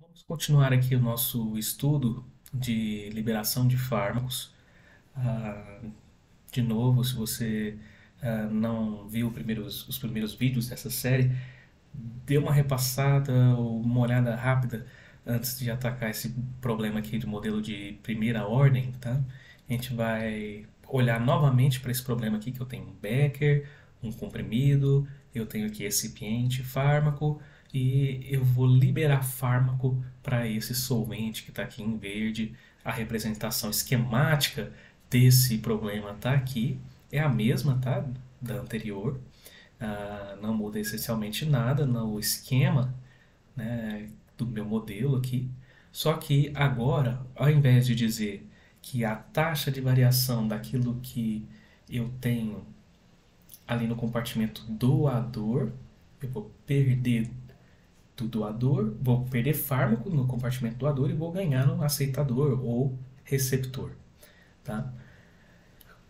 Vamos continuar aqui o nosso estudo de liberação de fármacos. Ah, de novo, se você não viu os primeiros vídeos dessa série, dê uma repassada ou uma olhada rápida antes de atacar esse problema aqui de modelo de primeira ordem, tá? A gente vai olhar novamente para esse problema aqui que eu tenho um becker, um comprimido, eu tenho aqui recipiente, fármaco e eu vou liberar fármaco para esse solvente que está aqui em verde. A representação esquemática desse problema está aqui, é a mesma, tá? Da anterior. Não muda essencialmente nada no esquema, né, do meu modelo aqui. Só que agora, ao invés de dizer que a taxa de variação daquilo que eu tenho ali no compartimento doador, eu vou perder do doador, vou perder fármaco no compartimento doador e vou ganhar no aceitador ou receptor, tá?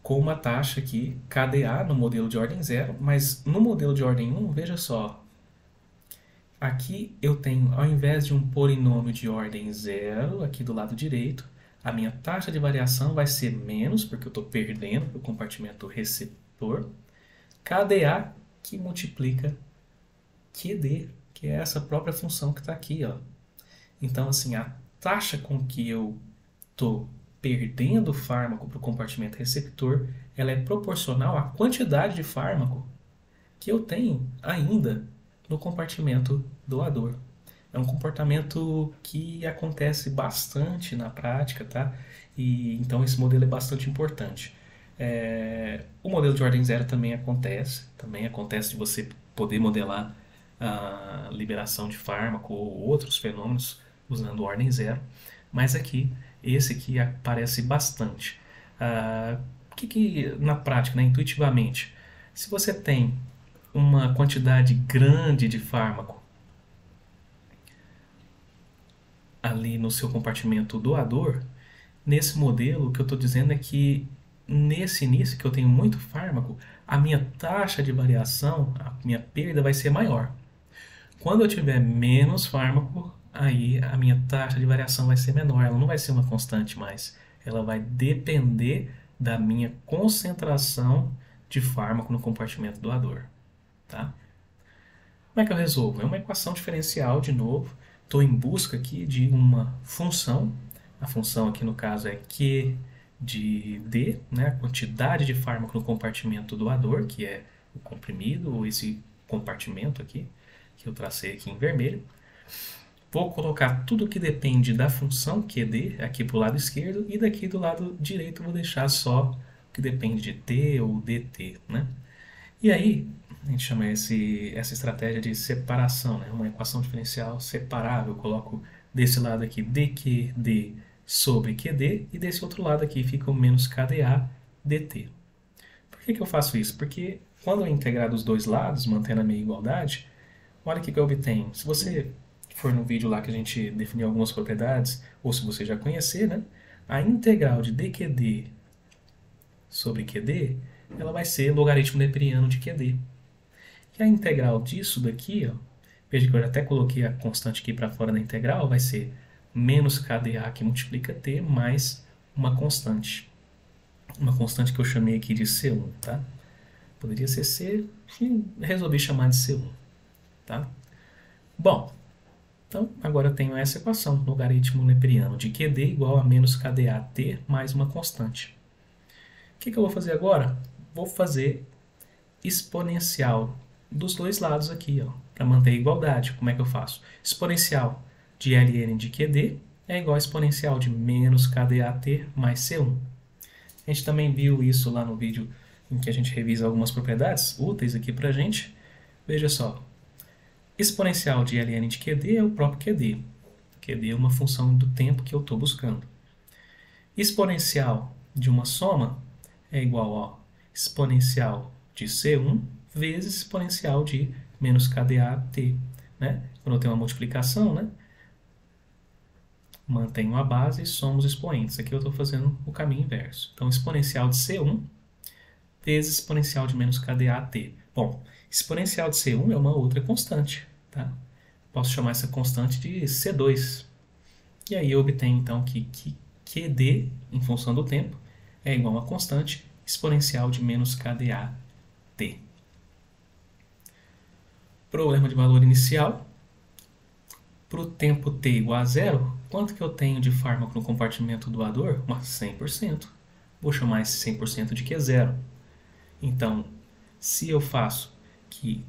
Com uma taxa aqui KDA no modelo de ordem 0, mas no modelo de ordem 1, veja só, aqui eu tenho, ao invés de um polinômio de ordem 0, aqui do lado direito, a minha taxa de variação vai ser menos, porque eu estou perdendo para o compartimento receptor, KDA que multiplica QD, que é essa própria função que está aqui, ó. Então, assim, a taxa com que eu estou perdendo fármaco para o compartimento receptor, ela é proporcional à quantidade de fármaco que eu tenho ainda no compartimento doador. É um comportamento que acontece bastante na prática, tá? E então esse modelo é bastante importante. O modelo de ordem zero também acontece de você poder modelar a liberação de fármaco ou outros fenômenos usando ordem zero, mas aqui, esse aqui aparece bastante. O que na prática, né, intuitivamente, se você tem uma quantidade grande de fármaco ali no seu compartimento doador, nesse modelo, o que eu estou dizendo é que nesse início, que eu tenho muito fármaco, a minha taxa de variação, a minha perda vai ser maior. Quando eu tiver menos fármaco, aí a minha taxa de variação vai ser menor, ela não vai ser uma constante mais. Ela vai depender da minha concentração de fármaco no compartimento doador, tá? Como é que eu resolvo? É uma equação diferencial, de novo. Estou em busca aqui de uma função. A função aqui no caso é Q de D, né? A quantidade de fármaco no compartimento doador, que é o comprimido, ou esse compartimento aqui, que eu tracei aqui em vermelho. Vou colocar tudo que depende da função QD aqui para o lado esquerdo, e daqui do lado direito vou deixar só o que depende de T ou DT, né? E aí, a gente chama essa estratégia de separação, né? Uma equação diferencial separável. Eu coloco desse lado aqui dQd sobre QD, e desse outro lado aqui fica o menos KdA dt. Por que eu faço isso? Porque quando eu integrar dos dois lados, mantendo a minha igualdade, olha o que eu obtenho. Se você for no vídeo lá que a gente definiu algumas propriedades, ou se você já conhecer, né? A integral de dQd sobre QD, ela vai ser logaritmo neperiano de QD. E a integral disso daqui, ó, veja que eu até coloquei a constante aqui para fora da integral, vai ser menos KdA que multiplica T mais uma constante. Uma constante que eu chamei aqui de C1, tá? Poderia ser C, e resolvi chamar de C1, tá? Bom, então agora eu tenho essa equação, logaritmo neperiano de QD igual a menos KdAT mais uma constante. O que eu vou fazer agora? Vou fazer exponencial dos dois lados aqui, ó, para manter a igualdade. Como é que eu faço? Exponencial de ln de QD é igual a exponencial de menos KdAT mais C1. A gente também viu isso lá no vídeo em que a gente revisa algumas propriedades úteis aqui para a gente. Veja só, exponencial de ln de QD é o próprio QD. QD é uma função do tempo que eu estou buscando. Exponencial de uma soma é igual a exponencial de C1 vezes exponencial de menos KdAT, né? Quando eu tenho uma multiplicação, né? Mantenho a base e somo os expoentes. Aqui eu estou fazendo o caminho inverso. Então, exponencial de C1 vezes exponencial de menos KdAT. Bom, exponencial de C1 é uma outra constante, tá? posso chamar essa constante de C2. E aí eu obtenho então que QD, em função do tempo, é igual a uma constante exponencial de menos KDA T. Problema de valor inicial. Para o tempo t igual a zero, quanto que eu tenho de fármaco no compartimento doador? 100%. Vou chamar esse 100% de Q0. Então, se eu faço que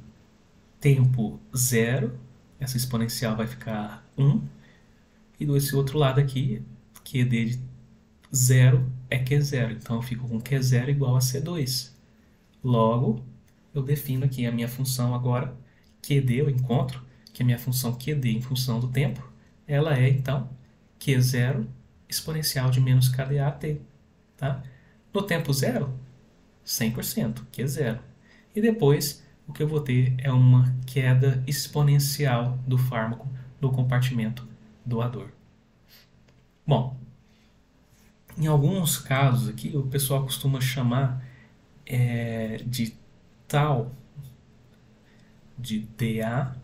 tempo zero, essa exponencial vai ficar 1. E desse outro lado aqui, QD de zero é Q0. Então, eu fico com Q0 igual a C2. Logo, eu defino aqui a minha função agora, QD, eu encontro que a minha função QD em função do tempo, ela é, então, Q0 exponencial de menos KDAT. Tá? No tempo zero, 100%, Q0. E depois, o que eu vou ter é uma queda exponencial do fármaco no compartimento doador. Bom, em alguns casos aqui, o pessoal costuma chamar de tal de dA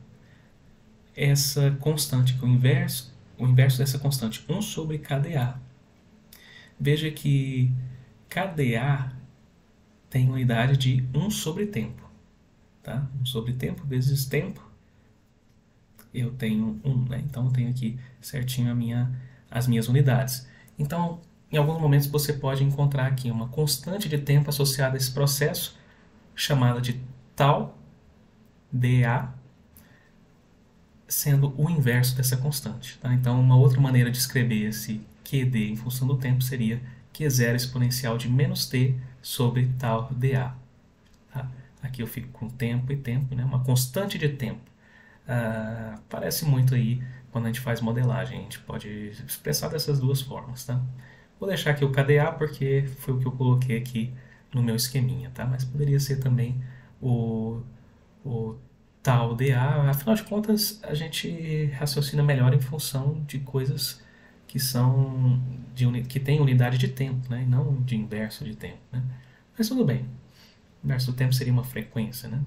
essa constante, que o inverso dessa constante, 1 sobre KdA. Veja que KdA tem unidade de 1 sobre tempo. Tá? 1 sobre tempo vezes tempo, eu tenho 1, né? Então eu tenho aqui certinho as minhas unidades. Então, em alguns momentos você pode encontrar aqui uma constante de tempo associada a esse processo, chamada de tal dA, sendo o inverso dessa constante. Tá? Então, uma outra maneira de escrever esse QD em função do tempo seria Q0 exponencial de menos t sobre tal dA. Tá? Aqui eu fico com tempo e tempo, né? Uma constante de tempo. Parece muito aí quando a gente faz modelagem. A gente pode expressar dessas duas formas. Tá? Vou deixar aqui o KdA porque foi o que eu coloquei aqui no meu esqueminha. Tá? Mas poderia ser também o tal dA. Afinal de contas, a gente raciocina melhor em função de coisas que são que têm unidade de tempo, né? E não de inverso de tempo. Né? Mas tudo bem. O inverso do tempo seria uma frequência, né?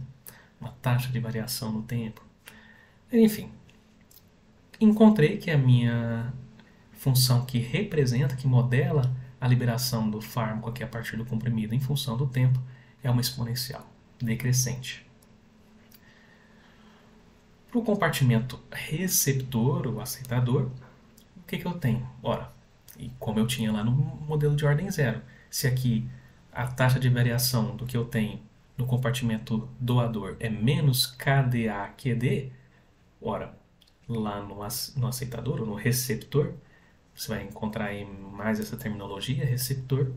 Uma taxa de variação no tempo. Enfim, encontrei que a minha função que representa, que modela a liberação do fármaco aqui a partir do comprimido em função do tempo é uma exponencial decrescente. Para o compartimento receptor ou aceitador, o que eu tenho? Ora, e como eu tinha lá no modelo de ordem zero, se aqui a taxa de variação do que eu tenho no compartimento doador é menos KdA/QD, ora, lá no aceitador ou no receptor, você vai encontrar aí mais essa terminologia, receptor,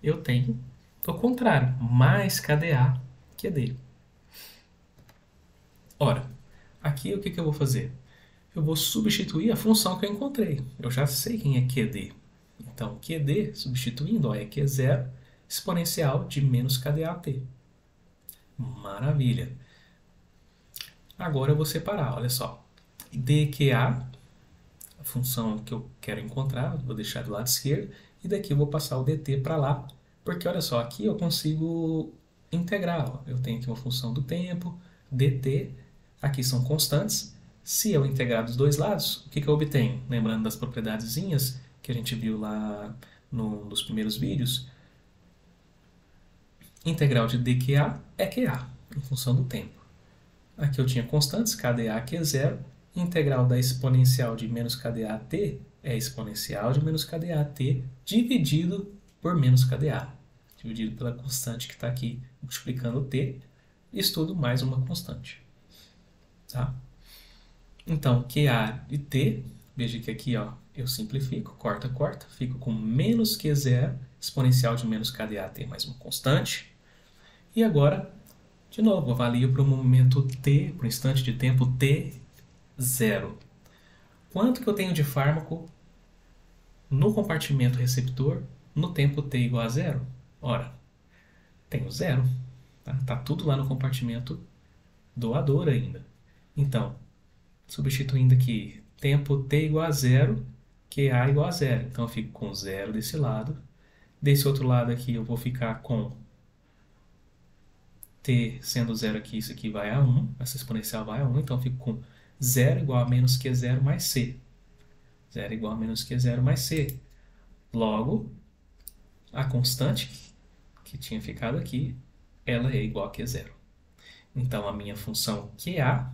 eu tenho o contrário, mais KdA/QD. Ora, aqui o que eu vou fazer? Eu vou substituir a função que eu encontrei. Eu já sei quem é QD. Então, QD, substituindo, é Q0 exponencial de menos KdAT. Maravilha! Agora eu vou separar, olha só. dQA, a função que eu quero encontrar, vou deixar do lado esquerdo, e daqui eu vou passar o dt para lá, porque olha só, aqui eu consigo integrar. Ó. Eu tenho aqui uma função do tempo, dt, aqui são constantes. Se eu integrar dos dois lados, o que eu obtenho? Lembrando das propriedadezinhas que a gente viu lá nos primeiros vídeos, integral de dQA é QA, em função do tempo. Aqui eu tinha constantes, KdA, Q0, integral da exponencial de menos KdAT é exponencial de menos KdAT dividido por menos KdA, dividido pela constante que está aqui multiplicando t, isso tudo mais uma constante. Tá? Então, QA de t, veja que aqui ó, eu simplifico, corta, fico com menos Q0 exponencial de menos KdAT mais uma constante. E agora, de novo, avalio para o momento t, para o instante de tempo t0. Quanto que eu tenho de fármaco no compartimento receptor no tempo t igual a zero? Ora, tenho zero. Tá tudo lá no compartimento doador ainda. Então, substituindo aqui, tempo t igual a zero, QA igual a zero. Então, eu fico com zero desse lado. Desse outro lado aqui, eu vou ficar com t sendo zero aqui, isso aqui vai a 1. Essa exponencial vai a 1. Então, eu fico com 0 igual a menos Q0 mais C. 0 igual a menos Q0 mais C. Logo, a constante que tinha ficado aqui, ela é igual a Q0. Então, a minha função QA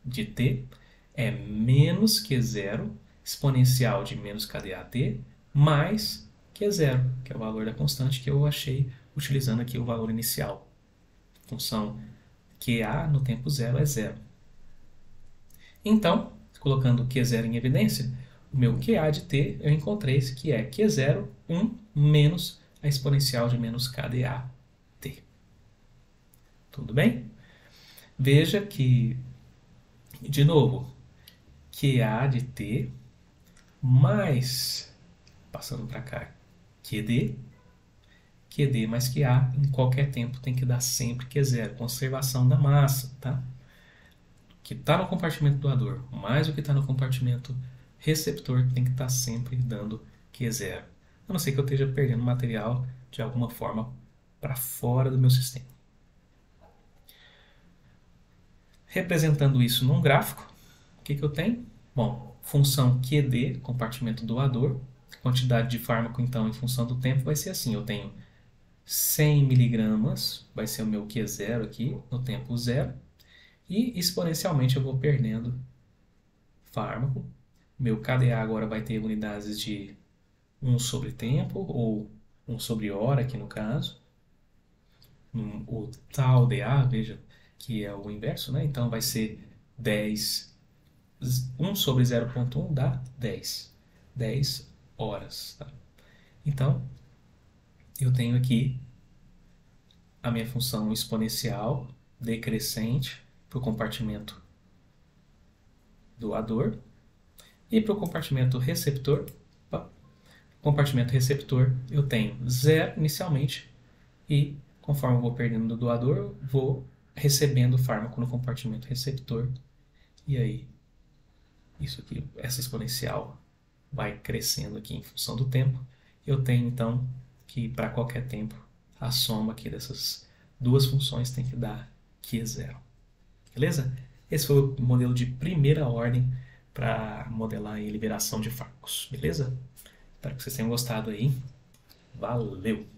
de t é menos Q0 exponencial de menos KDAT mais Q0, que é o valor da constante que eu achei utilizando aqui o valor inicial. Função QA no tempo zero é zero. Então, colocando Q0 em evidência, o meu QA de t eu encontrei esse que é Q0, 1 menos a exponencial de menos KDAT. Tudo bem? Veja que, de novo, QA de t mais, passando para cá, QD mais QA em qualquer tempo tem que dar sempre Q0, conservação da massa, tá? O que está no compartimento doador mais o que está no compartimento receptor tem que estar sempre dando Q0. A não ser que eu esteja perdendo material de alguma forma para fora do meu sistema. Representando isso num gráfico, o que eu tenho? Bom, função QD, compartimento doador, quantidade de fármaco, então, em função do tempo, vai ser assim. Eu tenho 100 miligramas, vai ser o meu Q0 aqui, no tempo zero, e exponencialmente eu vou perdendo fármaco. Meu KDA agora vai ter unidades de 1 sobre tempo, ou 1 sobre hora, aqui no caso. O tal DA, veja, que é o inverso, né? Então vai ser 10, 1 sobre 0,1 dá 10. 10 horas, tá? Então, eu tenho aqui a minha função exponencial decrescente para o compartimento doador e para o compartimento receptor. Compartimento receptor eu tenho 0 inicialmente e conforme eu vou perdendo do doador, eu vou recebendo fármaco no compartimento receptor e aí isso aqui, essa exponencial vai crescendo aqui em função do tempo. Eu tenho então que para qualquer tempo a soma aqui dessas duas funções tem que dar Q0. Beleza? Esse foi o modelo de primeira ordem para modelar a liberação de fármacos. Beleza? Espero que vocês tenham gostado aí. Valeu!